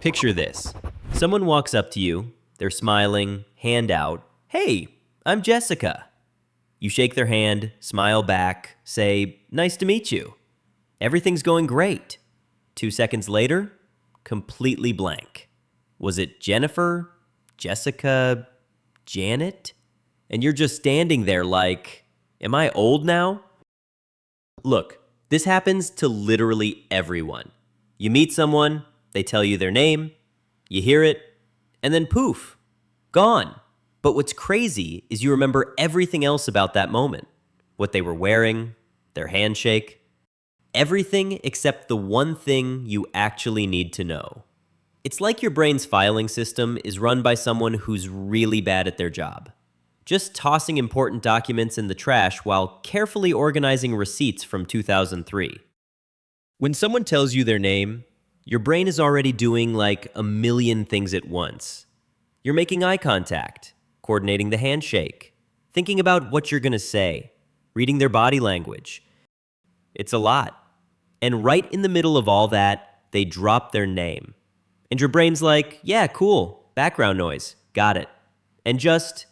Picture this. Someone walks up to you, they're smiling, hand out. Hey, I'm Jessica. You shake their hand, smile back, say, nice to meet you. Everything's going great. 2 seconds later, completely blank. Was it Jennifer, Jessica, Janet? And you're just standing there like, am I old now? Look, this happens to literally everyone. You meet someone, they tell you their name, you hear it, and then poof, gone. But what's crazy is you remember everything else about that moment. What they were wearing, their handshake, everything except the one thing you actually need to know. It's like your brain's filing system is run by someone who's really bad at their job. Just tossing important documents in the trash while carefully organizing receipts from 2003. When someone tells you their name, your brain is already doing like a million things at once. You're making eye contact, coordinating the handshake, thinking about what you're going to say, reading their body language. It's a lot. And right in the middle of all that, they drop their name. And your brain's like, yeah, cool, background noise, got it. And just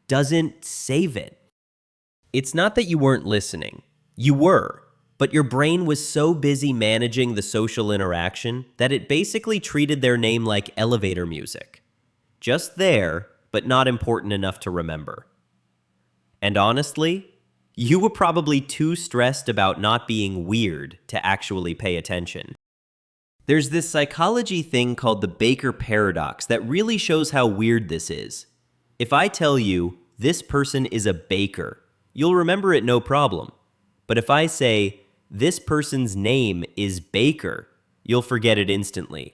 doesn't save it. It's not that you weren't listening. You were. But your brain was so busy managing the social interaction that it basically treated their name like elevator music. Just there, but not important enough to remember. And honestly, you were probably too stressed about not being weird to actually pay attention. There's this psychology thing called the Baker paradox that really shows how weird this is. If I tell you, this person is a baker, you'll remember it no problem. But if I say, this person's name is Baker, you'll forget it instantly.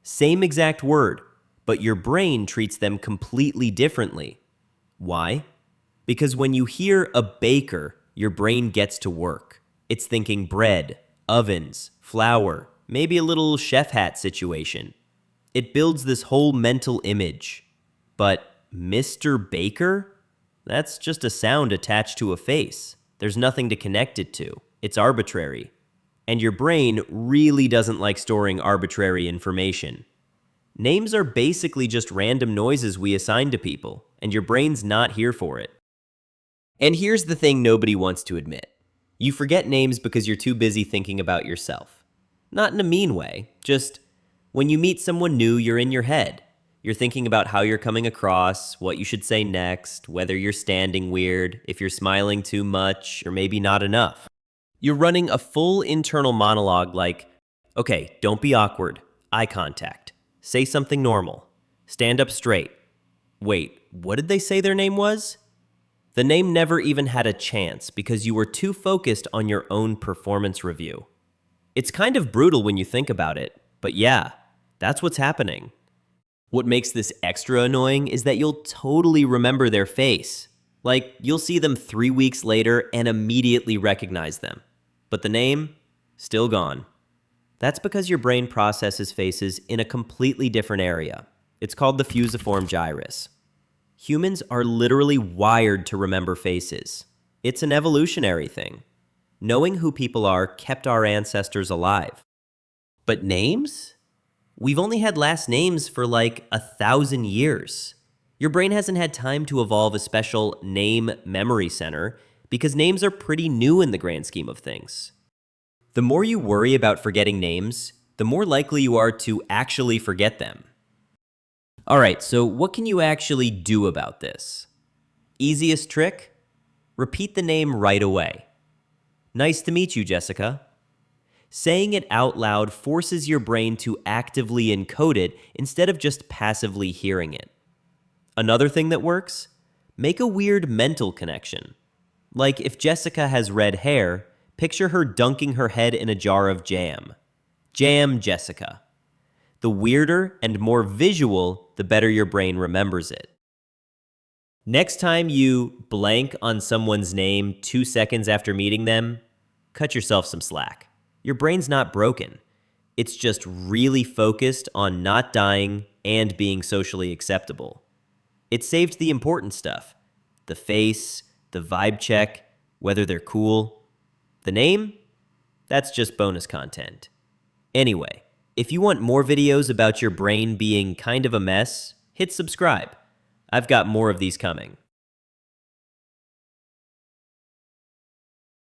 Same exact word, but your brain treats them completely differently. Why? Because when you hear a baker, your brain gets to work. It's thinking bread, ovens, flour, maybe a little chef hat situation. It builds this whole mental image. But Mr. Baker? That's just a sound attached to a face. There's nothing to connect it to. It's arbitrary. And your brain really doesn't like storing arbitrary information. Names are basically just random noises we assign to people, and your brain's not here for it. And here's the thing nobody wants to admit. You forget names because you're too busy thinking about yourself. Not in a mean way, just when you meet someone new, you're in your head. You're thinking about how you're coming across, what you should say next, whether you're standing weird, if you're smiling too much, or maybe not enough. You're running a full internal monologue like, okay, don't be awkward, eye contact, say something normal, stand up straight. Wait, what did they say their name was? The name never even had a chance because you were too focused on your own performance review. It's kind of brutal when you think about it, but yeah, that's what's happening. What makes this extra annoying is that you'll totally remember their face. Like, you'll see them 3 weeks later and immediately recognize them. But the name, still gone. That's because your brain processes faces in a completely different area. It's called the fusiform gyrus. Humans are literally wired to remember faces. It's an evolutionary thing. Knowing who people are kept our ancestors alive. But names? We've only had last names for like 1,000 years. Your brain hasn't had time to evolve a special name memory center because names are pretty new in the grand scheme of things. The more you worry about forgetting names, the more likely you are to actually forget them. All right, so what can you actually do about this? Easiest trick? Repeat the name right away. Nice to meet you, Jessica. Saying it out loud forces your brain to actively encode it instead of just passively hearing it. Another thing that works? Make a weird mental connection. Like if Jessica has red hair, picture her dunking her head in a jar of jam. Jam Jessica. The weirder and more visual, the better your brain remembers it. Next time you blank on someone's name 2 seconds after meeting them, cut yourself some slack. Your brain's not broken. It's just really focused on not dying and being socially acceptable. It saved the important stuff. The face, the vibe check, whether they're cool. The name? That's just bonus content. Anyway, If you want more videos about your brain being kind of a mess, hit subscribe. I've got more of these coming.